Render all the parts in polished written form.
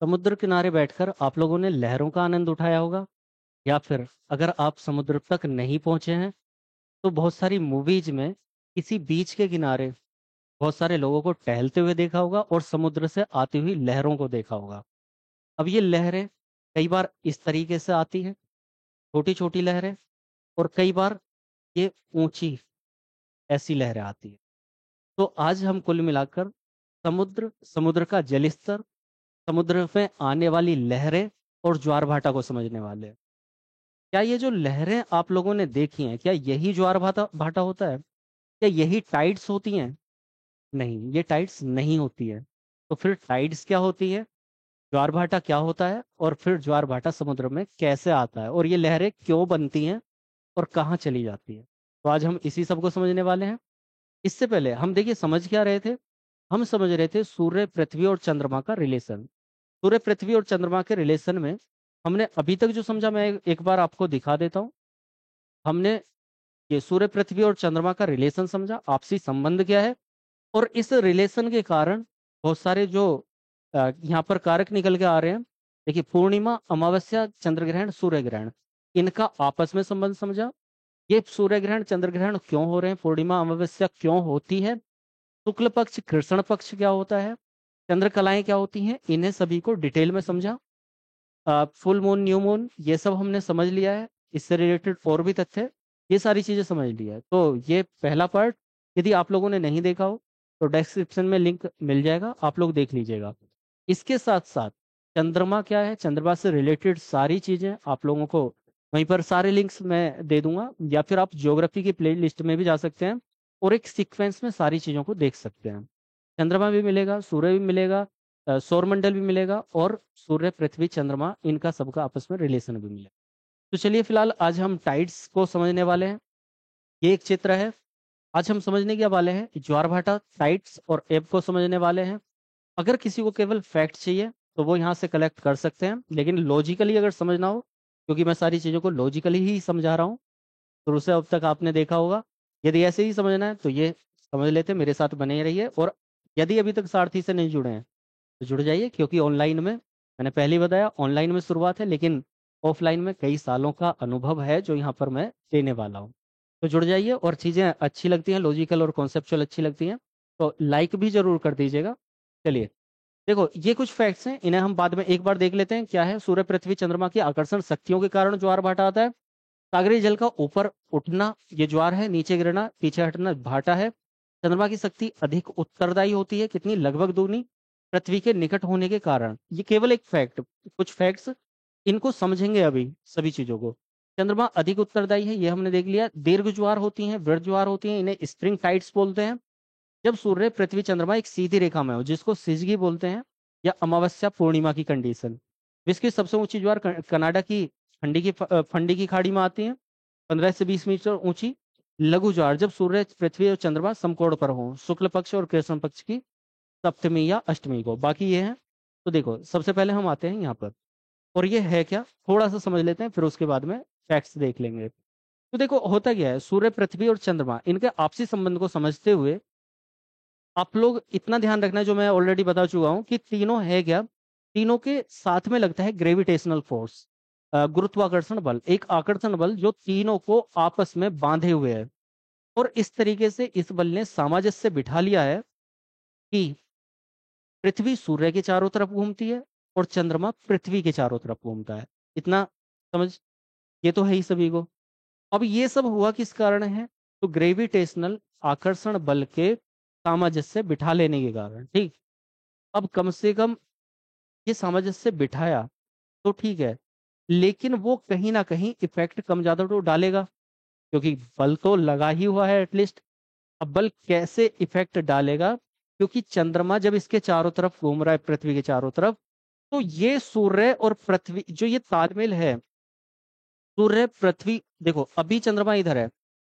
समुद्र किनारे बैठकर आप लोगों ने लहरों का आनंद उठाया होगा, या फिर अगर आप समुद्र तक नहीं पहुंचे हैं तो बहुत सारी मूवीज में किसी बीच के किनारे बहुत सारे लोगों को टहलते हुए देखा होगा और समुद्र से आती हुई लहरों को देखा होगा। अब ये लहरें कई बार इस तरीके से आती हैं, छोटी छोटी लहरें, और कई बार ये ऊंची ऐसी लहरें आती हैं। तो आज हम कुल मिलाकर समुद्र, समुद्र का जल स्तर, समुद्र में आने वाली लहरें और ज्वार भाटा को समझने वाले हैं। क्या ये जो लहरें आप लोगों ने देखी हैं, क्या यही ज्वार भाटा भाटा होता है? क्या यही टाइड्स होती हैं? नहीं, ये टाइड्स नहीं होती है। तो फिर टाइड्स क्या होती है, ज्वार भाटा क्या होता है, और फिर ज्वार भाटा समुद्र में कैसे आता है, और ये लहरें क्यों बनती हैं और कहाँ चली जाती है? तो आज हम इसी सब को समझने वाले हैं। इससे पहले हम देखिए समझ क्या रहे थे। हम समझ रहे थे सूर्य, पृथ्वी और चंद्रमा का रिलेशन। सूर्य, पृथ्वी और चंद्रमा के रिलेशन में हमने अभी तक जो समझा, मैं एक बार आपको दिखा देता हूँ। हमने ये सूर्य, पृथ्वी और चंद्रमा का रिलेशन समझा, आपसी संबंध क्या है, और इस रिलेशन के कारण बहुत सारे जो यहाँ पर कारक निकल के आ रहे हैं। देखिए, पूर्णिमा, अमावस्या, चंद्र ग्रहण, सूर्य ग्रहण, इनका आपस में संबंध समझा। ये सूर्य ग्रहण, चंद्र ग्रहण क्यों हो रहे हैं, पूर्णिमा अमावस्या क्यों होती है, शुक्ल पक्ष, कृष्ण पक्ष क्या होता है, चंद्र कलाएं क्या होती हैं, इन्हें सभी को डिटेल में समझा। फुल मून, न्यू मून, ये सब हमने समझ लिया है। इससे रिलेटेड और भी तथ्य, ये सारी चीजें समझ लिया है। तो ये पहला पार्ट, यदि आप लोगों ने नहीं देखा हो तो डिस्क्रिप्शन में लिंक मिल जाएगा, आप लोग देख लीजिएगा। इसके साथ साथ चंद्रमा क्या है, चंद्रमा से रिलेटेड सारी चीजें आप लोगों को वहीं पर सारे लिंक्स मैं दे दूंगा, या फिर आप ज्योग्राफी की प्ले लिस्ट में भी जा सकते हैं और एक सीक्वेंस में सारी चीजों को देख सकते हैं। चंद्रमा भी मिलेगा, सूर्य भी मिलेगा, सौरमंडल भी मिलेगा, और सूर्य, पृथ्वी, चंद्रमा, इनका सबका आपस में रिलेशन भी मिलेगा। तो चलिए फिलहाल आज हम टाइड्स को समझने वाले हैं। ये एक चित्र है। आज हम समझने क्या वाले हैं, ज्वार भाटा, टाइड्स और एब को समझने वाले हैं। अगर किसी को केवल फैक्ट चाहिए तो वो यहाँ से कलेक्ट कर सकते हैं, लेकिन लॉजिकली अगर समझना हो, क्योंकि मैं सारी चीज़ों को लॉजिकली ही समझा रहा हूँ, शुरू से अब तक आपने देखा होगा। यदि ऐसे ही समझना है तो ये समझ लेते, मेरे साथ बने ही रहिए। और यदि अभी तक सारथी से नहीं जुड़े हैं तो जुड़ जाइए, क्योंकि ऑनलाइन में, मैंने पहले ही बताया, ऑनलाइन में शुरुआत है, लेकिन ऑफलाइन में कई सालों का अनुभव है जो यहाँ पर मैं देने वाला हूँ। तो जुड़ जाइए, और चीज़ें अच्छी लगती हैं, लॉजिकल और कॉन्सेप्चुअल अच्छी लगती हैं तो लाइक भी जरूर कर दीजिएगा। चलिए, देखो ये कुछ फैक्ट्स हैं, इन्हें हम बाद में एक बार देख लेते हैं। क्या है, सूर्य, पृथ्वी, चंद्रमा की आकर्षण शक्तियों के कारण ज्वार भाटा आता है। सागरीय जल का ऊपर उठना ये ज्वार है, नीचे गिरना, पीछे हटना भाटा है। चंद्रमा की शक्ति अधिक उत्तरदायी होती है, कितनी, लगभग दुगनी, पृथ्वी के निकट होने के कारण। ये केवल एक फैक्ट, कुछ फैक्ट्स, इनको समझेंगे अभी सभी चीजों को। चंद्रमा अधिक उत्तरदायी है, ये हमने देख लिया। दीर्घ ज्वार होती हैं, वृत्त ज्वार होती हैं, इन्हें स्प्रिंग टाइड्स बोलते हैं। जब सूर्य, पृथ्वी, चंद्रमा एक सीधी रेखा में हो, जिसको सिजगी बोलते हैं, या अमावस्या, पूर्णिमा की कंडीशन। विश्व की सबसे ऊंची ज्वार कनाडा की फंडी की खाड़ी में आती है, 15 से 20 मीटर ऊंची। लघु ज्वार जब सूर्य, पृथ्वी और चंद्रमा समकोण पर हो, शुक्ल पक्ष और कृष्ण पक्ष की सप्तमी या अष्टमी को। बाकी ये है। तो देखो, सबसे पहले हम आते हैं यहाँ पर, और ये है क्या, थोड़ा सा समझ लेते हैं, फिर उसके बाद में फैक्ट्स देख लेंगे। तो देखो होता क्या है, सूर्य, पृथ्वी और चंद्रमा, इनके आपसी संबंध को समझते हुए आप लोग इतना ध्यान रखना है, जो मैं ऑलरेडी बता चुका हूं, कि तीनों है क्या, तीनों के साथ में लगता है ग्रेविटेशनल फोर्स, गुरुत्वाकर्षण बल, एक आकर्षण बल जो तीनों को आपस में बांधे हुए है। और इस तरीके से इस बल ने सामंजस्य बिठा लिया है कि पृथ्वी सूर्य के चारों तरफ घूमती है और चंद्रमा पृथ्वी के चारों तरफ घूमता है। इतना समझ, ये तो है ही सभी को। अब ये सब हुआ किस कारण है, तो ग्रेविटेशनल आकर्षण बल के सामंजस्य बिठा लेने के कारण, ठीक। अब कम से कम ये सामंजस्य बिठाया तो ठीक है, लेकिन वो कहीं ना कहीं इफेक्ट कम ज्यादा तो डालेगा, क्योंकि बल तो लगा ही हुआ है एटलीस्ट। अब बल कैसे इफेक्ट डालेगा, क्योंकि चंद्रमा जब इसके चारों तरफ घूम रहा है, पृथ्वी के चारों तरफ, तो ये सूर्य और पृथ्वी जो ये तालमेल है, सूर्य, पृथ्वी, देखो अभी चंद्रमा इधर है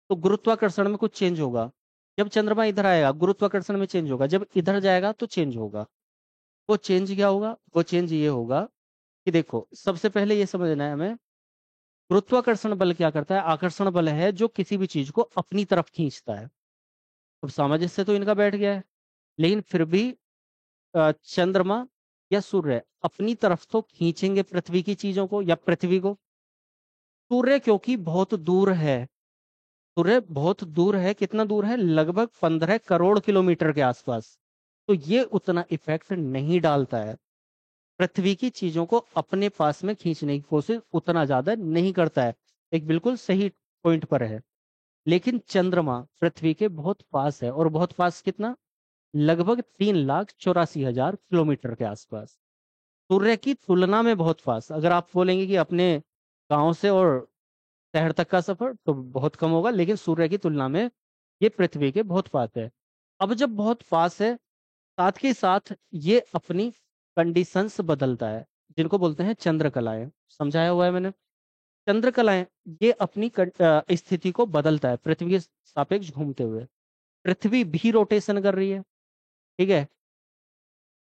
तो गुरुत्वाकर्षण में कुछ चेंज होगा। जब चंद्रमा इधर आएगा गुरुत्वाकर्षण में चेंज होगा, जब इधर जाएगा तो चेंज होगा। वो चेंज क्या होगा, वो चेंज ये होगा कि देखो, सबसे पहले ये समझना है हमें, गुरुत्वाकर्षण बल क्या करता है, आकर्षण बल है जो किसी भी चीज को अपनी तरफ खींचता है। अब सामंजस्य तो इनका बैठ गया है, लेकिन फिर भी चंद्रमा या सूर्य अपनी तरफ तो खींचेंगे पृथ्वी की चीजों को या पृथ्वी को। सूर्य क्योंकि बहुत दूर है, सूर्य बहुत दूर है, कितना दूर है, लगभग 15 करोड़ किलोमीटर के आसपास, तो ये उतना इफेक्ट नहीं डालता है। पृथ्वी की चीजों को अपने पास में खींचने की कोशिश उतना ज्यादा नहीं करता है। एक बिल्कुल सही पॉइंट पर है। लेकिन चंद्रमा पृथ्वी के बहुत पास है, और बहुत पास कितना, लगभग 3,84,000 किलोमीटर के आसपास। सूर्य की तुलना में बहुत पास। अगर आप बोलेंगे कि अपने गांव से और शहर तक का सफर, तो बहुत कम होगा, लेकिन सूर्य की तुलना में ये पृथ्वी के बहुत पास है। अब जब बहुत पास है, साथ के साथ ये अपनी कंडीशंस बदलता है, जिनको बोलते हैं चंद्रकलाएं। समझाया हुआ है मैंने। चंद्रकलाएं ये अपनी स्थिति को बदलता है पृथ्वी के सापेक्ष घूमते हुए। पृथ्वी भी रोटेशन कर रही है, ठीक है।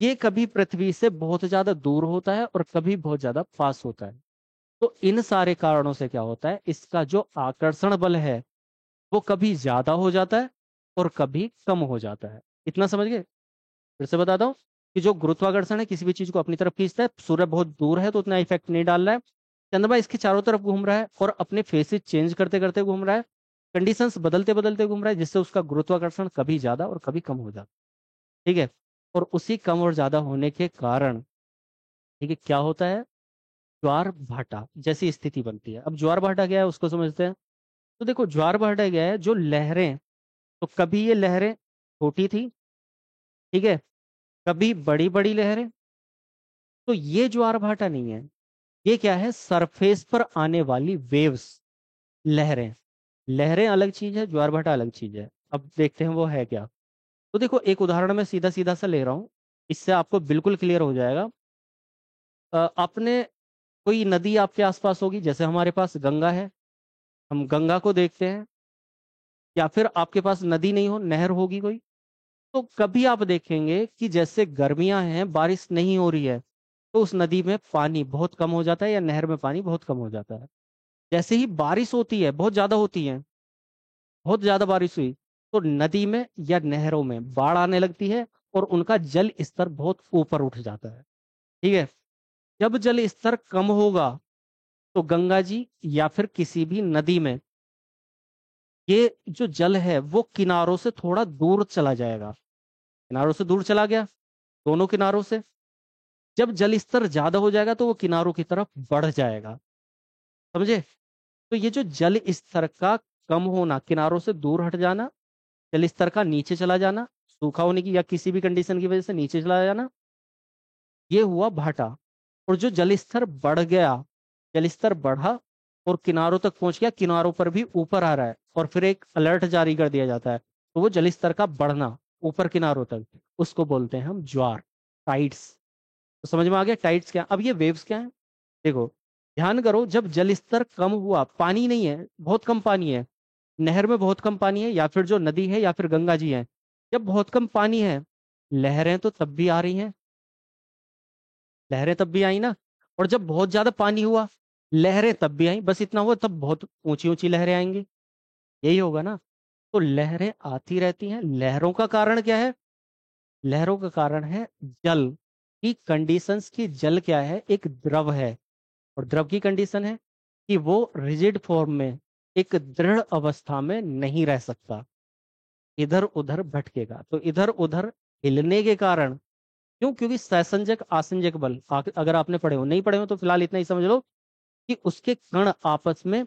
ये कभी पृथ्वी से बहुत ज्यादा दूर होता है और कभी बहुत ज्यादा पास होता है। तो इन सारे कारणों से क्या होता है, इसका जो आकर्षण बल है वो कभी ज्यादा हो जाता है और कभी कम हो जाता है। इतना समझ गए। फिर से बताता हूँ कि जो गुरुत्वाकर्षण है किसी भी चीज को अपनी तरफ खींचता है। सूर्य बहुत दूर है तो उतना इफेक्ट नहीं डाल रहा है। चंद्रमा इसके चारों तरफ घूम रहा है और अपने फेसेस चेंज करते करते घूम रहा है, कंडीशंस बदलते बदलते घूम रहा है, जिससे उसका गुरुत्वाकर्षण कभी ज्यादा और कभी कम हो जाता है, ठीक है। और उसी कम और ज्यादा होने के कारण, ठीक है, क्या होता है, ज्वार भाटा जैसी स्थिति बनती है। अब ज्वार भाटा क्या है उसको समझते हैं। तो देखो, ज्वार भाटा क्या है, जो लहरें, तो कभी ये लहरें छोटी थी, ठीक है, कभी बड़ी बड़ी लहरें। तो ये ज्वार भाटा नहीं है, ये क्या है, सरफेस पर आने वाली वेव्स, लहरें। लहरें अलग चीज है, ज्वार भाटा अलग चीज है। अब देखते हैं वो है क्या। तो देखो, एक उदाहरण मैं सीधा सीधा सा ले रहा हूं, इससे आपको बिल्कुल क्लियर हो जाएगा। आपने, कोई नदी आपके आसपास होगी, जैसे हमारे पास गंगा है, हम गंगा को देखते हैं। या फिर आपके पास नदी नहीं हो, नहर होगी कोई, तो कभी आप देखेंगे कि जैसे गर्मियां हैं, बारिश नहीं हो रही है, तो उस नदी में पानी बहुत कम हो जाता है या नहर में पानी बहुत कम हो जाता है। जैसे ही बारिश होती है, बहुत ज्यादा होती है, बहुत ज्यादा बारिश हुई, तो नदी में या नहरों में बाढ़ आने लगती है और उनका जल स्तर बहुत ऊपर उठ जाता है, ठीक है। जब जल स्तर कम होगा, तो गंगा जी या फिर किसी भी नदी में ये जो जल है वो किनारों से थोड़ा दूर चला जाएगा। किनारों से दूर चला गया, दोनों किनारों से। जब जल स्तर ज्यादा हो जाएगा तो वो किनारों की तरफ बढ़ जाएगा, समझे। तो ये जो जल स्तर का कम होना, किनारों से दूर हट जाना, जल स्तर का नीचे चला जाना, सूखा होने की या किसी भी कंडीशन की वजह से नीचे चला जाना, ये हुआ भाटा। और जो जल स्तर बढ़ गया, जल स्तर बढ़ा और किनारों तक पहुंच गया, किनारों पर भी ऊपर आ रहा है, और फिर एक अलर्ट जारी कर दिया जाता है, तो वो जल स्तर का बढ़ना ऊपर किनारों तक, उसको बोलते हैं हम ज्वार, टाइड्स। तो समझ में आ गया टाइड्स क्या। अब ये वेव्स क्या है, देखो, ध्यान करो। जब जल स्तर कम हुआ, पानी नहीं है, बहुत कम पानी है, नहर में बहुत कम पानी है, या फिर जो नदी है या फिर गंगा जी है, जब बहुत कम पानी है, लहरें तो तब भी आ रही हैं, लहरें तब भी आई ना। और जब बहुत ज्यादा पानी हुआ, लहरें तब भी आई, बस इतना हुआ, तब बहुत ऊंची ऊंची लहरें आएंगी, यही होगा ना। तो लहरें आती रहती हैं। लहरों का कारण क्या है, लहरों का कारण है जल की कंडीशंस की। जल क्या है, एक द्रव है, और द्रव की कंडीशन है कि वो रिजिड फॉर्म में, एक दृढ़ अवस्था में नहीं रह सकता, इधर उधर भटकेगा। तो इधर उधर हिलने के कारण, क्यों, क्योंकि सहसंजक आसंजक बल, अगर आपने पढ़े हो, नहीं पढ़े हो तो फिलहाल इतना ही समझ लो कि उसके कण आपस में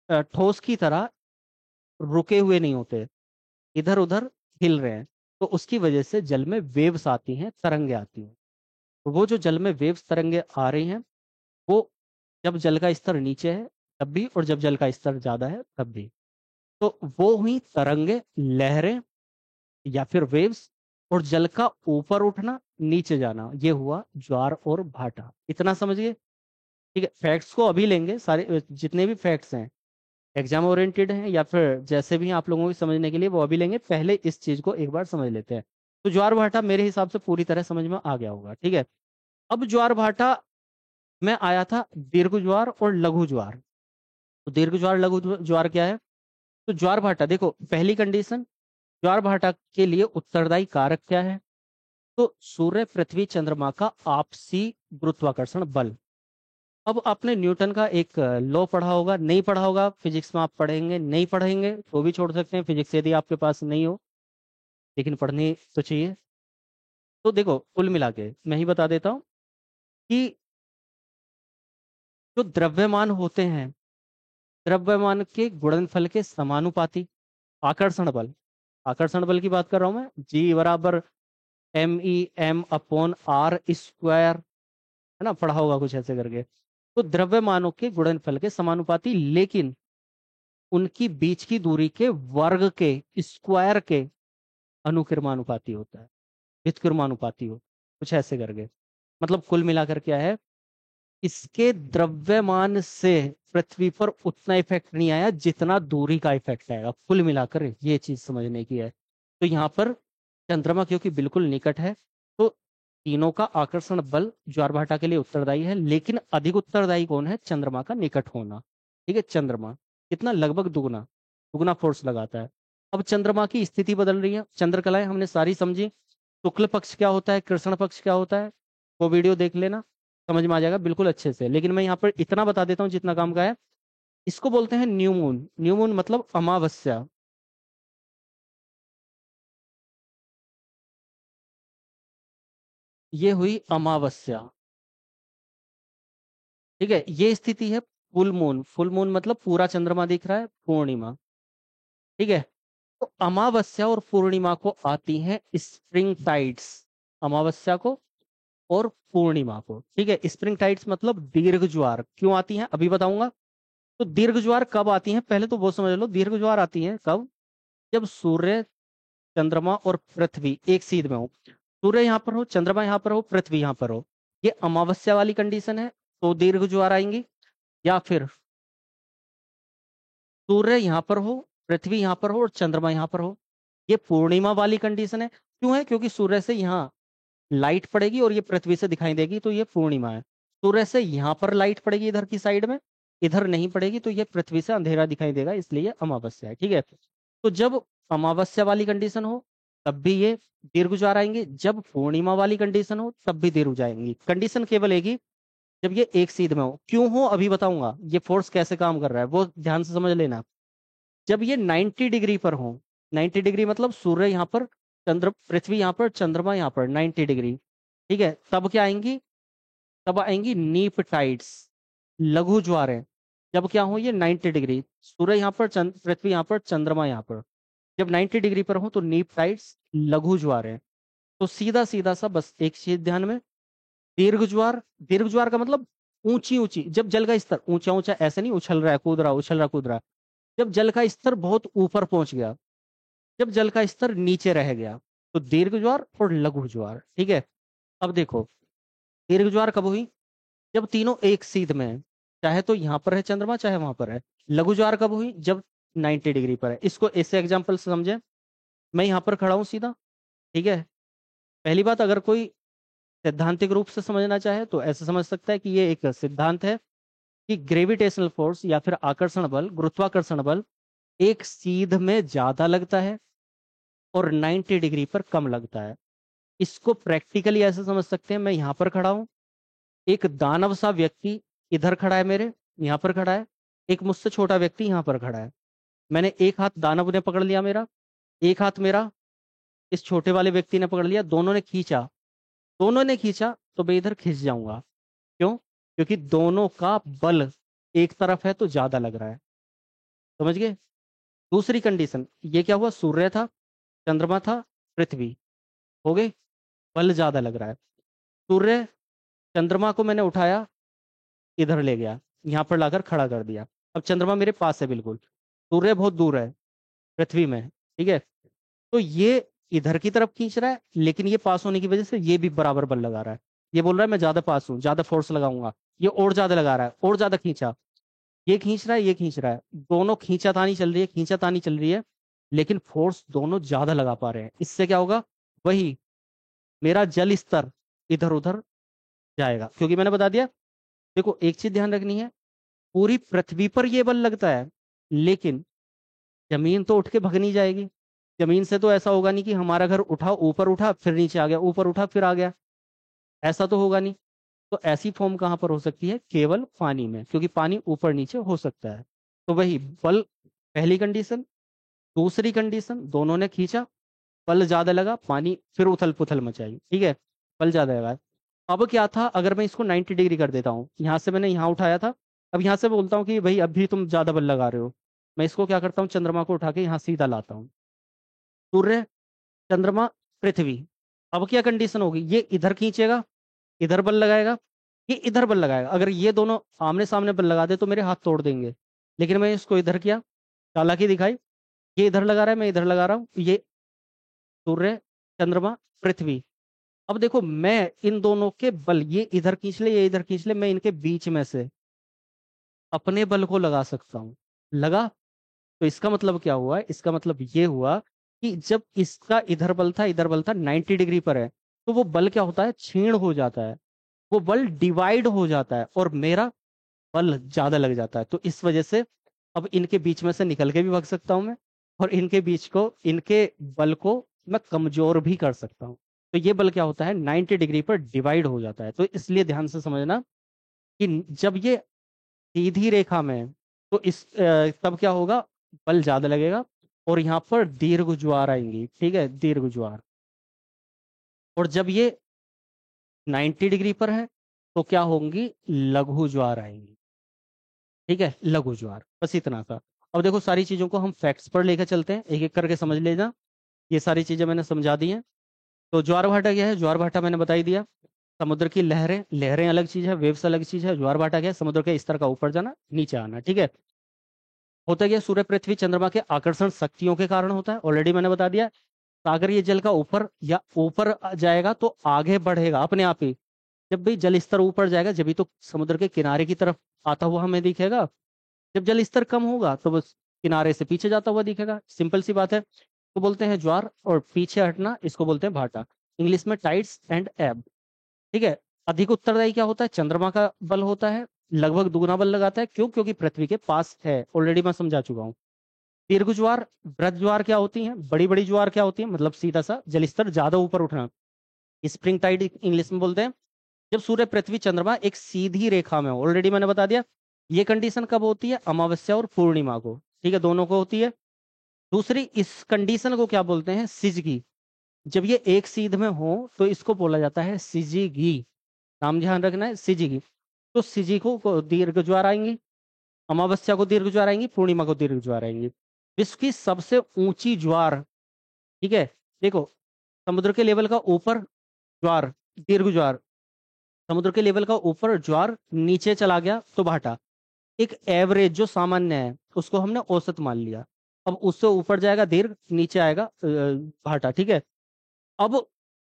ठोस की तरह रुके हुए नहीं होते, इधर उधर हिल रहे हैं। तो उसकी वजह से जल में वेव्स आती हैं, तरंगे आती हैं। तो वो जो जल में वेव्स तरंगे आ रही हैं, वो जब जल का स्तर नीचे है तब भी, और जब जल का स्तर ज्यादा है तब भी। तो वो हुई तरंगे, लहरें या फिर वेव्स। और जल का ऊपर उठना, नीचे जाना, ये हुआ ज्वार और भाटा। इतना समझिए, ठीक है। फैक्ट्स को अभी लेंगे, सारे जितने भी फैक्ट्स हैं एग्जाम ओरिएंटेड हैं या फिर जैसे भी हैं, आप लोगों को समझने के लिए वो अभी लेंगे। पहले इस चीज को एक बार समझ लेते हैं। तो ज्वार भाटा मेरे हिसाब से पूरी तरह समझ में आ गया होगा, ठीक है। अब ज्वार भाटा में आया था दीर्घ ज्वार और लघु ज्वार। तो दीर्घ ज्वार, लघु ज्वार क्या है। तो ज्वार भाटा, देखो, पहली कंडीशन, ज्वार भाटा के लिए उत्तरदायी कारक क्या है, तो सूर्य, पृथ्वी, चंद्रमा का आपसी गुरुत्वाकर्षण बल। अब आपने न्यूटन का एक लॉ पढ़ा होगा, नहीं पढ़ा होगा, फिजिक्स में आप पढ़ेंगे, नहीं पढ़ेंगे तो भी छोड़ सकते हैं फिजिक्स यदि आपके पास नहीं हो, लेकिन पढ़नी तो चाहिए। तो देखो, कुल मिला के मैं ही बता देता हूँ कि जो द्रव्यमान होते हैं, द्रव्यमान के गुणनफल के समानुपाती आकर्षण बल, आकर्षण बल की बात कर रहा हूं मैं, जी बराबर MEM/R², है ना, पढ़ा होगा कुछ ऐसे करके। तो द्रव्यमानों के गुणनफल के समानुपाती, लेकिन उनकी बीच की दूरी के वर्ग के, स्क्वायर के अनुक्रमानुपाती होता है, व्युत्क्रमानुपाती हो, कुछ ऐसे करके। मतलब कुल मिलाकर क्या है, इसके द्रव्यमान से पृथ्वी पर उतना इफेक्ट नहीं आया जितना दूरी का इफेक्ट आएगा। कुल मिलाकर ये चीज समझने की है। तो यहाँ पर चंद्रमा क्योंकि बिल्कुल निकट है, तो तीनों का आकर्षण बल ज्वारभाटा के लिए उत्तरदायी है, लेकिन अधिक उत्तरदायी कौन है, चंद्रमा का निकट होना। ठीक है, चंद्रमा कितना, लगभग दुगना, दुगना फोर्स लगाता है। अब चंद्रमा की स्थिति बदल रही है, चंद्रकलाएं हमने सारी समझी। शुक्ल पक्ष क्या होता है, कृष्ण पक्ष क्या होता है, वो वीडियो देख लेना, समझ में आ जाएगा बिल्कुल अच्छे से। लेकिन मैं यहाँ पर इतना बता देता हूँ जितना काम का है। इसको बोलते हैं न्यू मून। न्यू मून मतलब अमावस्या। ये हुई अमावस्या। ठीक है, ये स्थिति है फुल मून। फुल मून मतलब पूरा चंद्रमा दिख रहा है, पूर्णिमा। ठीक है, तो अमावस्या और पूर्णिमा को आती हैं स्प्रिंग टाइड्स, अमावस्या को और पूर्णिमा को। ठीक है, स्प्रिंग टाइड्स मतलब दीर्घ ज्वार। क्यों आती हैं अभी बताऊंगा। तो दीर्घ ज्वार कब आती हैं, पहले तो वो समझ लो, दीर्घ ज्वार आती हैं कब, जब सूर्य, चंद्रमा और पृथ्वी एक सीध में हो। सूर्य यहाँ पर हो, चंद्रमा यहाँ पर हो, पृथ्वी यहाँ पर हो, ये अमावस्या वाली कंडीशन है, तो दीर्घ ज्वार आएंगी। या फिर सूर्य यहाँ पर हो, पृथ्वी यहाँ पर हो और चंद्रमा यहाँ पर हो, ये पूर्णिमा वाली कंडीशन है। क्यों है, क्योंकि सूर्य से यहाँ लाइट पड़ेगी और ये पृथ्वी से दिखाई देगी, तो ये पूर्णिमा है। सूर्य से यहाँ पर लाइट पड़ेगी इधर की साइड में, इधर नहीं पड़ेगी, तो ये पृथ्वी से अंधेरा दिखाई देगा, इसलिए ये अमावस्या है। ठीक है, तो जब अमावस्या वाली कंडीशन हो तब भी ये दीर्घ ज्वार आएंगे, जब पूर्णिमा वाली कंडीशन हो तब भी दीर्घ जाएंगी। कंडीशन केवल एक ही, जब ये एक सीध में हो। क्यों हो अभी बताऊंगा, ये फोर्स कैसे काम कर रहा है वो ध्यान से समझ लेना। जब ये 90 डिग्री पर हो, 90 डिग्री मतलब सूर्य यहाँ पर, चंद्र, पृथ्वी यहाँ पर, चंद्रमा यहाँ पर 90 डिग्री। ठीक है, तब क्या आएंगी, तब आएंगी नीप टाइड्स, लघु ज्वारें। जब क्या हो, ये 90 डिग्री, सूर्य यहाँ पर, पृथ्वी यहाँ पर, चंद्रमा यहाँ पर, जब 90 डिग्री पर हो तो नीप टाइड्स, लघु ज्वारें। तो सीधा सीधा सा बस एक चीज ध्यान में, दीर्घ ज्वार, दीर्घ ज्वार का मतलब ऊंची ऊंची, जब जल का स्तर ऊंचा ऊंचा, ऐसे नहीं उछल रहा है कूद रहा, उछल रहा कूद रहा, जब जल का स्तर बहुत ऊपर पहुंच गया, जब जल का स्तर नीचे रह गया, तो दीर्घ ज्वार और लघु ज्वार। ठीक है, अब देखो, दीर्घ ज्वार कब हुई, जब तीनों एक सीध में है, चाहे तो यहाँ पर है चंद्रमा, चाहे वहां पर है। लघु ज्वार कब हुई, जब 90 डिग्री पर है। इसको ऐसे एग्जाम्पल से समझे, मैं यहाँ पर खड़ा हूँ सीधा। ठीक है, पहली बात, अगर कोई सैद्धांतिक रूप से समझना चाहे तो ऐसे समझ सकता है कि ये एक सिद्धांत है कि ग्रेविटेशनल फोर्स या फिर आकर्षण बल, गुरुत्वाकर्षण बल एक सीध में ज्यादा लगता है और 90 डिग्री पर कम लगता है। इसको प्रैक्टिकली ऐसे समझ सकते हैं, मैं यहाँ पर खड़ा हूँ, एक दानव सा व्यक्ति इधर खड़ा है मेरे, यहाँ पर खड़ा है, एक मुझसे छोटा व्यक्ति यहाँ पर खड़ा है। मैंने एक हाथ दानव ने पकड़ लिया मेरा, एक हाथ मेरा इस छोटे वाले व्यक्ति ने पकड़ लिया, दोनों ने खींचा, दोनों ने खींचा, तो मैं इधर खिंच जाऊंगा। क्यों, क्योंकि दोनों का बल एक तरफ है तो ज्यादा लग रहा है। समझ गए। दूसरी कंडीशन, ये क्या हुआ, सूर्य था, चंद्रमा था, पृथ्वी, हो गए, बल ज्यादा लग रहा है। सूर्य, चंद्रमा को मैंने उठाया, इधर ले गया, यहाँ पर लाकर खड़ा कर दिया। अब चंद्रमा मेरे पास है बिल्कुल, सूर्य बहुत दूर है, पृथ्वी में है। ठीक है, तो ये इधर की तरफ खींच रहा है, लेकिन ये पास होने की वजह से ये भी बराबर बल लगा रहा है। ये बोल रहा है मैं ज्यादा पास हूँ, ज्यादा फोर्स लगाऊंगा, ये और ज्यादा लगा रहा है, और ज्यादा खींचा, ये खींच रहा है, ये खींच रहा है, दोनों खींचातानी चल रही है, खींचातानी चल रही है, लेकिन फोर्स दोनों ज्यादा लगा पा रहे हैं। इससे क्या होगा, वही मेरा जल स्तर इधर उधर जाएगा, क्योंकि मैंने बता दिया। देखो, एक चीज ध्यान रखनी है, पूरी पृथ्वी पर ये बल लगता है, लेकिन जमीन तो उठ के भग नहीं जाएगी। जमीन से तो ऐसा होगा नहीं कि हमारा घर ऊपर उठा फिर नीचे आ गया, ऊपर उठा फिर आ गया, ऐसा तो होगा नहीं। तो ऐसी फॉर्म कहाँ पर हो सकती है? केवल पानी में, क्योंकि पानी ऊपर नीचे हो सकता है। तो वही बल, पहली कंडीशन। दूसरी कंडीशन, दोनों ने खींचा, बल ज्यादा लगा, पानी फिर उथल पुथल मचाई, ठीक है, बल ज्यादा लगा। अब क्या था, अगर मैं इसको 90 डिग्री कर देता हूँ, यहाँ से मैंने यहाँ उठाया था, अब यहाँ से बोलता हूँ कि भाई अभी तुम ज्यादा बल लगा रहे हो, मैं इसको क्या करता हूँ, चंद्रमा को उठा के यहाँ सीधा लाता हूँ। सूर्य, चंद्रमा, पृथ्वी। अब क्या कंडीशन होगी, ये इधर खींचेगा, इधर बल लगाएगा, ये इधर बल लगाएगा। अगर ये दोनों आमने सामने बल लगा दे तो मेरे हाथ तोड़ देंगे, लेकिन मैं इसको इधर किया, चालाकी दिखाई, ये इधर लगा रहा है, मैं इधर लगा रहा हूँ, ये सूर्य, चंद्रमा, पृथ्वी। अब देखो मैं इन दोनों के बल, ये इधर खींच ले ये इधर खींच ले, मैं इनके बीच में से अपने बल को लगा सकता हूँ। लगा, तो इसका मतलब क्या हुआ, इसका मतलब ये हुआ कि जब इसका इधर बल था 90 डिग्री पर है, तो वो बल क्या होता है, क्षीण हो जाता है, वो बल डिवाइड हो जाता है और मेरा बल ज्यादा लग जाता है। तो इस वजह से अब इनके बीच में से निकल के भी भाग सकता हूं मैं, और इनके बल को मैं कमजोर भी कर सकता हूँ। तो ये बल क्या होता है, 90 डिग्री पर डिवाइड हो जाता है। तो इसलिए ध्यान से समझना कि जब ये सीधी रेखा में है, तो तब क्या होगा, बल ज्यादा लगेगा, और यहाँ पर दीर्घ ज्वार आएंगी, ठीक है, दीर्घ ज्वार। और जब ये 90 डिग्री पर है तो क्या होंगी, लघु ज्वार आएंगी, ठीक है, लघु ज्वार। बस इतना था। अब देखो सारी चीजों को हम फैक्ट्स पर लेकर चलते हैं, एक एक करके समझ लेना। ये सारी चीजें मैंने समझा दी हैं। तो ज्वार भाटा क्या है, ज्वार भाटा मैंने बता ही दिया। समुद्र की लहरें, लहरें अलग चीज है, वेव्स अलग चीज है। ज्वार भाटा क्या है, समुद्र के स्तर का ऊपर जाना नीचे आना, ठीक है। होता क्या है, सूर्य पृथ्वी चंद्रमा के आकर्षण शक्तियों के कारण होता है, ऑलरेडी मैंने बता दिया। सागरीय जल का ऊपर या ऊपर जाएगा तो आगे बढ़ेगा अपने आप ही। जब भी जल स्तर ऊपर जाएगा जब भी तो समुद्र के किनारे की तरफ आता हुआ हमें दिखेगा। जब जल स्तर कम होगा तो बस किनारे से पीछे जाता हुआ दिखेगा, सिंपल सी बात है। तो बोलते हैं ज्वार, और पीछे हटना इसको बोलते हैं भाटा, इंग्लिश में टाइड्स एंड एब, ठीक है। अधिक उत्तरदायी क्या होता है, चंद्रमा का बल होता है, लगभग दुगना बल लगाता है। क्यों? क्योंकि पृथ्वी के पास है, ऑलरेडी मैं समझा चुका हूँ। दीर्घ ज्वार, वृहद ज्वार क्या होती है, बड़ी बड़ी ज्वार क्या होती है, मतलब सीधा सा जल स्तर ज्यादा ऊपर उठना, स्प्रिंग टाइड इंग्लिश में बोलते हैं। जब सूर्य पृथ्वी चंद्रमा एक सीधी रेखा में हो, ऑलरेडी मैंने बता दिया। ये कंडीशन कब होती है, अमावस्या और पूर्णिमा को, ठीक है, दोनों को होती है। दूसरी, इस कंडीशन को क्या बोलते हैं, सिजगी। जब ये एक सीध में हो तो इसको बोला जाता है सिजिगी, नाम ध्यान रखना है, सिजिगी। तो सिजी को दीर्घ ज्वार आएंगी, अमावस्या को दीर्घ ज्वार आएंगी, पूर्णिमा को दीर्घ ज्वार आएंगी। विश्व की सबसे ऊंची ज्वार, ठीक है, देखो, समुद्र के लेवल का ऊपर ज्वार, दीर्घ ज्वार। समुद्र के लेवल का ऊपर ज्वार, नीचे चला गया तो भाटा। एक एवरेज जो सामान्य है उसको हमने औसत मान लिया। अब उससे ऊपर जाएगा दीर्घ, नीचे आएगा भाटा, ठीक है। अब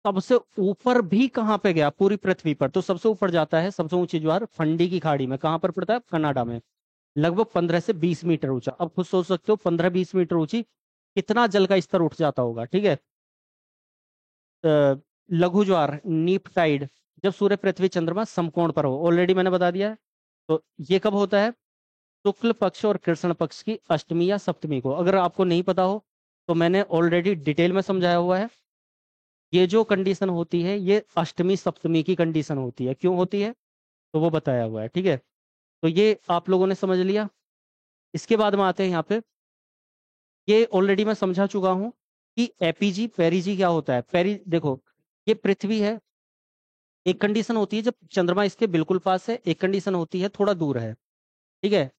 सबसे ऊपर भी कहाँ पे गया, पूरी पृथ्वी पर तो सबसे ऊपर जाता है सबसे ऊंची ज्वार फंडी की खाड़ी में, कहाँ पर पड़ता है, कनाडा में, लगभग 15 से 20 मीटर ऊंचा। अब खुद सोच सकते हो 15-20 मीटर ऊंची कितना जल का स्तर उठ जाता होगा, ठीक है। लघु ज्वार, नीप टाइड, जब सूर्य पृथ्वी चंद्रमा समकोण पर हो, ऑलरेडी मैंने बता दिया है। तो ये कब होता है, शुक्ल पक्ष और कृष्ण पक्ष की अष्टमी या सप्तमी को। अगर आपको नहीं पता हो तो मैंने ऑलरेडी डिटेल में समझाया हुआ है। ये जो कंडीशन होती है ये अष्टमी सप्तमी की कंडीशन होती है, क्यों होती है तो वो बताया हुआ है, ठीक है। तो ये आप लोगों ने समझ लिया। इसके बाद में आते हैं यहाँ पे, ये ऑलरेडी मैं समझा चुका हूं कि एपीजी पेरीजी क्या होता है। पेरी, देखो, ये पृथ्वी है, एक कंडीशन होती है जब चंद्रमा इसके बिल्कुल पास है, एक कंडीशन होती है थोड़ा दूर है, ठीक है।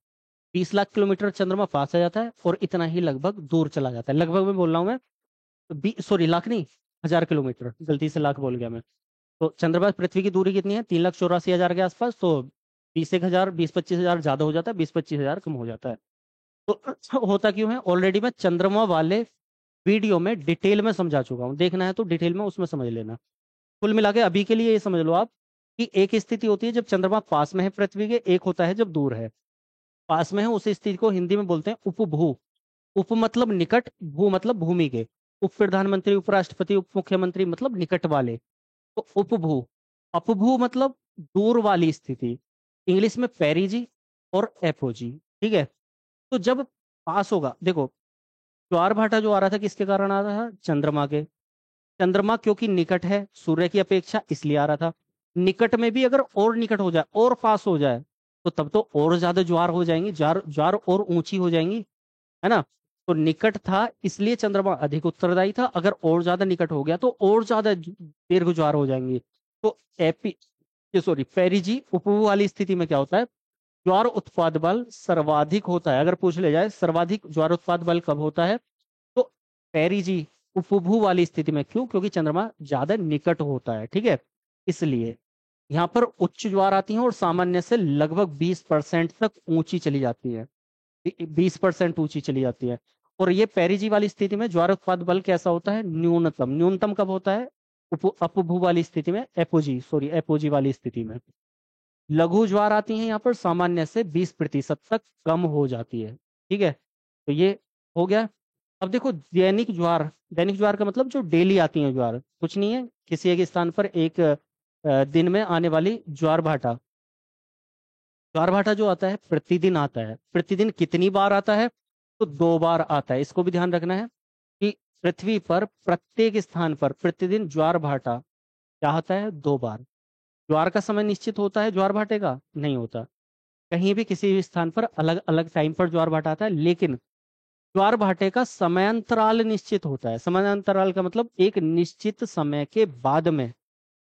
20 लाख किलोमीटर चंद्रमा पास आ जाता है और इतना ही लगभग दूर चला जाता है, लगभग मैं बोल रहा हूँ मैं, सॉरी लाख नहीं, 1000 किलोमीटर, गलती से लाख बोल गया मैं। तो चंद्रमा से पृथ्वी की दूरी कितनी है, 3,84,000 के आसपास। तो 20 1 हजार 20-25 हजार ज्यादा हो जाता है, 20-25 हजार कम हो जाता है। तो होता क्यों है, ऑलरेडी मैं चंद्रमा वाले वीडियो में डिटेल में समझा चुका हूँ, देखना है तो डिटेल में उसमें समझ लेना। कुल मिला के अभी के लिए ये समझ लो आप कि एक स्थिति होती है जब चंद्रमा पास में है पृथ्वी के, एक होता है जब दूर है। पास में है उस स्थिति को हिंदी में बोलते हैं उपभू। उप मतलब निकट, भू मतलब भूमि के। उप प्रधानमंत्री, उपराष्ट्रपति, उप मुख्यमंत्री मतलब निकट वाले, तो उपभू। अपभू मतलब दूर वाली स्थिति, इंग्लिश में पेरिजी और एपोजी, ठीक है। तो जब पास होगा, देखो, ज्वार भाटा जो आ रहा था किसके कारण आ रहा था? चंद्रमा के। चंद्रमा क्योंकि निकट है सूर्य की अपेक्षा, इसलिए आ रहा था। निकट में भी अगर और निकट हो जाए और पास हो जाए तो तब तो और ज्यादा ज्वार हो जाएंगी, ज्वार ज्वार और ऊंची हो जाएंगी, है ना। तो निकट था इसलिए चंद्रमा अधिक उत्तरदायी था, अगर और ज्यादा निकट हो गया तो और ज्यादा दीर्घ ज्वार हो जाएंगी। तो एपी ये सॉरी पेरिजी उपभू वाली स्थिति में क्या होता है? ज्वार उत्पाद बल सर्वाधिक होता है। अगर पूछ ले जाए सर्वाधिक ज्वार उत्पाद बल कब होता है, तो पेरिजी उपभू वाली स्थिति में। क्यों? क्योंकि चंद्रमा ज्यादा निकट होता है, ठीक है, इसलिए यहाँ पर उच्च ज्वार आती है और सामान्य से लगभग 20% तक ऊंची चली जाती है, 20% ऊंची चली जाती है। और ये पेरिजी वाली स्थिति में ज्वार उत्पाद बल कैसा होता है? न्यूनतम। न्यूनतम कब होता है? अपभू वाली स्थिति में, एपोजी वाली स्थिति में। लघु ज्वार आती है यहाँ पर सामान्य से 20% तक कम हो जाती है, ठीक है। तो ये हो गया। अब देखो दैनिक ज्वार, दैनिक ज्वार का मतलब जो डेली आती है ज्वार, कुछ नहीं है, किसी एक स्थान पर एक दिन में आने वाली ज्वार भाटा। ज्वार भाटा जो आता है प्रतिदिन आता है। प्रतिदिन कितनी बार आता है? तो 2 बार आता है। इसको भी ध्यान रखना है कि पृथ्वी पर प्रत्येक स्थान पर प्रतिदिन ज्वार भाटा क्या होता है? 2 बार। ज्वार का समय निश्चित होता है ज्वार भाटे का? नहीं होता। कहीं भी किसी भी स्थान पर अलग अलग टाइम पर ज्वार भाटा आता है, लेकिन ज्वार भाटे का समयांतराल निश्चित होता है। समयांतराल का मतलब एक निश्चित समय के बाद में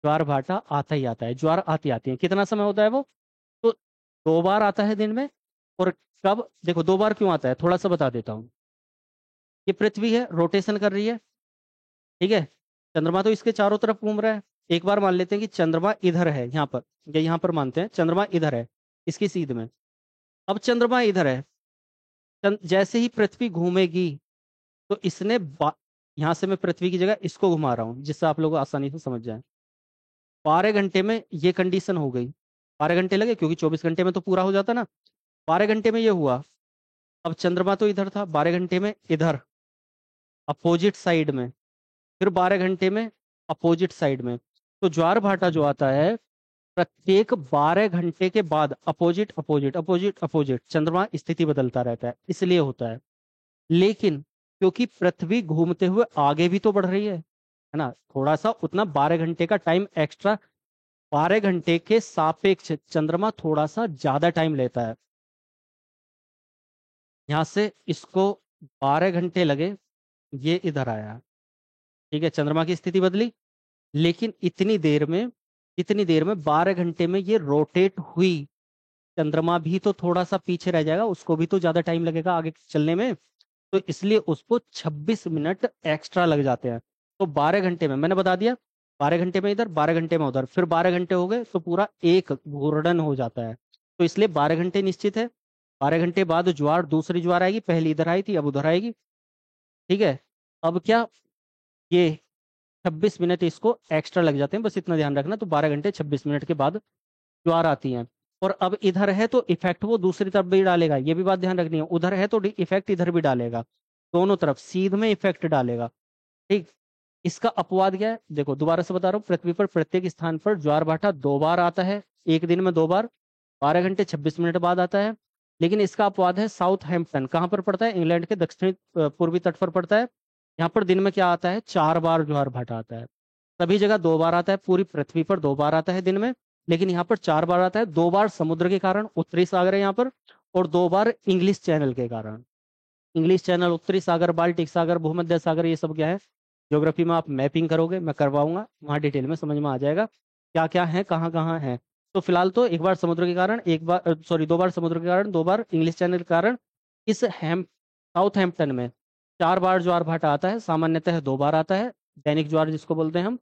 ज्वार भाटा आता ही आता है, ज्वार आती आती है। कितना समय होता है वो? तो 2 बार आता है दिन में। और कब? देखो 2 बार क्यों आता है थोड़ा सा बता देता हूँ। ये पृथ्वी है, रोटेशन कर रही है, ठीक है। चंद्रमा तो इसके चारों तरफ घूम रहा है। एक बार मान लेते हैं कि चंद्रमा इधर है, यहाँ पर, या यहाँ पर मानते हैं चंद्रमा इधर है इसकी सीध में। अब चंद्रमा इधर है, जैसे ही पृथ्वी घूमेगी तो इसने यहाँ से मैं पृथ्वी की जगह इसको घुमा रहा हूँ जिससे आप लोग आसानी से समझ जाए। 12 घंटे में ये कंडीशन हो गई। 12 घंटे लगे क्योंकि 24 घंटे में तो पूरा हो जाता ना। 12 घंटे में ये हुआ। अब चंद्रमा तो इधर था, 12 घंटे में इधर अपोजिट साइड में, फिर 12 घंटे में अपोजिट साइड में। तो ज्वार भाटा जो आता है प्रत्येक 12 घंटे के बाद अपोजिट अपोजिट अपोजिट अपोजिट चंद्रमा स्थिति बदलता रहता है, इसलिए होता है। लेकिन क्योंकि पृथ्वी घूमते हुए आगे भी तो बढ़ रही है ना, थोड़ा सा उतना 12 घंटे का टाइम एक्स्ट्रा, 12 घंटे के सापेक्ष चंद्रमा थोड़ा सा ज्यादा टाइम लेता है। यहां से इसको 12 घंटे लगे, ये इधर आया, ठीक है, चंद्रमा की स्थिति बदली। लेकिन इतनी देर में 12 घंटे में ये रोटेट हुई। चंद्रमा भी तो थोड़ा सा पीछे रह जाएगा, उसको भी तो ज्यादा टाइम लगेगा आगे चलने में। तो इसलिए उसको 26 मिनट एक्स्ट्रा लग जाते हैं। तो 12 घंटे में मैंने बता दिया, 12 घंटे में इधर, 12 घंटे में उधर, फिर 12 घंटे हो गए तो पूरा एक घूर्णन हो जाता है। तो इसलिए 12 घंटे निश्चित है। 12 घंटे बाद ज्वार, दूसरी ज्वार आएगी, पहली इधर आई थी अब उधर आएगी, ठीक है। अब क्या, ये 26 मिनट इसको एक्स्ट्रा लग जाते हैं, बस इतना ध्यान रखना। तो 12 घंटे 26 मिनट के बाद ज्वार आती हैं। और अब इधर है तो इफेक्ट वो दूसरी तरफ भी डालेगा, ये भी बात ध्यान रखनी है। उधर है तो इफेक्ट इधर भी डालेगा, दोनों तरफ सीध में इफेक्ट डालेगा, ठीक। इसका अपवाद क्या है? देखो दोबारा से बता रहा हूँ, पृथ्वी पर प्रत्येक स्थान पर ज्वार भाटा 2 बार आता है, एक दिन में 2 बार, 12 घंटे 26 मिनट बाद आता है। लेकिन इसका अपवाद है साउथ हैम्पटन। कहाँ पर पड़ता है? इंग्लैंड के दक्षिणी पूर्वी तट पर पड़ता है। यहाँ पर दिन में क्या आता है? 4 बार ज्वार भाटा आता है। सभी जगह 2 बार आता है, पूरी पृथ्वी पर 2 बार आता है दिन में। लेकिन यहाँ पर 4 बार आता है, 2 बार समुद्र के कारण, उत्तरी सागर है यहाँ पर, और 2 बार इंग्लिश चैनल के कारण। इंग्लिश चैनल, उत्तरी सागर, बाल्टिक सागर, भूमध्य सागर, ये सब क्या है, ज्योग्राफी में आप मैपिंग करोगे, मैं करवाऊंगा, वहाँ डिटेल में समझ में आ जाएगा क्या क्या है, कहाँ कहाँ है। तो फिलहाल तो एक बार समुद्र के कारण, एक बार सॉरी 2 बार समुद्र के कारण, 2 बार इंग्लिश चैनल के कारण इस साउथ हैम्पटन में 4 बार ज्वार भाटा आता है, सामान्यतः 2 बार आता है, दैनिक ज्वार जिसको बोलते हैं हम।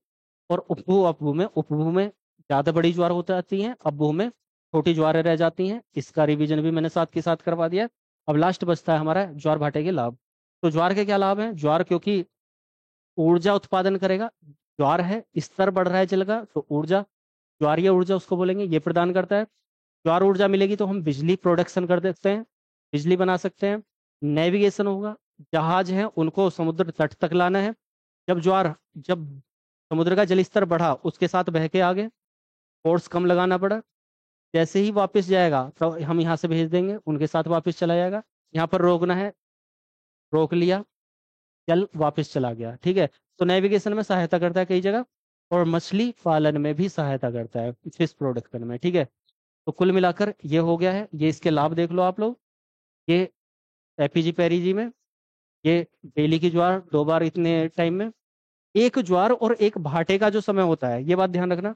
और उपभू में ज्यादा बड़ी ज्वार हो जाती है, अपभू में छोटी ज्वारें रह जाती हैं। इसका रिवीजन भी मैंने साथ के साथ करवा दिया। अब लास्ट बचता है हमारा ज्वार भाटे के लाभ। तो ज्वार के क्या लाभ हैं? ज्वार क्योंकि ऊर्जा उत्पादन करेगा, ज्वार है, स्तर बढ़ रहा है जल का, तो ऊर्जा, ज्वारीय ऊर्जा उसको बोलेंगे, ये प्रदान करता है। ज्वार ऊर्जा मिलेगी तो हम बिजली प्रोडक्शन कर सकते हैं, बिजली बना सकते हैं। नेविगेशन होगा, जहाज हैं उनको समुद्र तट तक लाना है। जब समुद्र का जल स्तर बढ़ा उसके साथ बह के आगे, फोर्स कम लगाना पड़ा, जैसे ही वापस जाएगा तो हम यहाँ से भेज देंगे, उनके साथ वापस चला जाएगा। यहाँ पर रोकना है, रोक लिया, जल वापस चला गया, ठीक है। तो नेविगेशन में सहायता करता है कई जगह, और मछली पालन में भी सहायता करता है, फिश प्रोडक्शन में, ठीक है। तो कुल मिलाकर ये हो गया है, ये इसके लाभ देख लो आप लोग। ये एपीजी पेरीजी में, ये डेली की ज्वार 2 बार इतने टाइम में, एक ज्वार और एक भाटे का जो समय होता है, ये बात ध्यान रखना,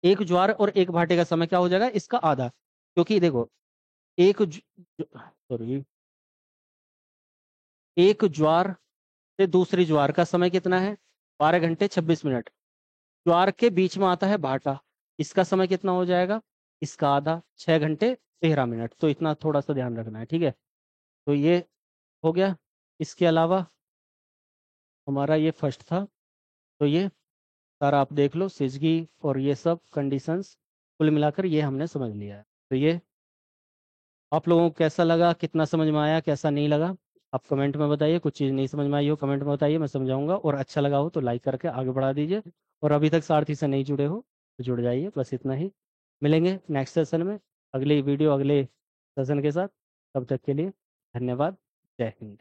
एक ज्वार और एक भाटे का समय क्या हो जाएगा, इसका आधा। क्योंकि देखो, एक सॉरी, एक ज्वार से दूसरी ज्वार का समय कितना है, 12 घंटे 26 मिनट। ज्वार के बीच में आता है भाटा, इसका समय कितना हो जाएगा, इसका आधा, 6 घंटे 13 मिनट। तो इतना थोड़ा सा ध्यान रखना है, ठीक है। तो ये हो गया। इसके अलावा हमारा ये फर्स्ट था, तो ये सारा आप देख लो, सिजगी और ये सब कंडीशंस, कुल मिलाकर ये हमने समझ लिया है। तो ये आप लोगों को कैसा लगा, कितना समझ में आया, कैसा नहीं लगा, आप कमेंट में बताइए। कुछ चीज़ नहीं समझ में आई हो कमेंट में बताइए, मैं समझाऊंगा। और अच्छा लगा हो तो लाइक करके आगे बढ़ा दीजिए। और अभी तक सारथी से नहीं जुड़े हो तो जुड़ जाइए। बस इतना ही, मिलेंगे नेक्स्ट सेशन में, अगली वीडियो अगले सेशन के साथ। तब तक के लिए धन्यवाद। जय हिंद।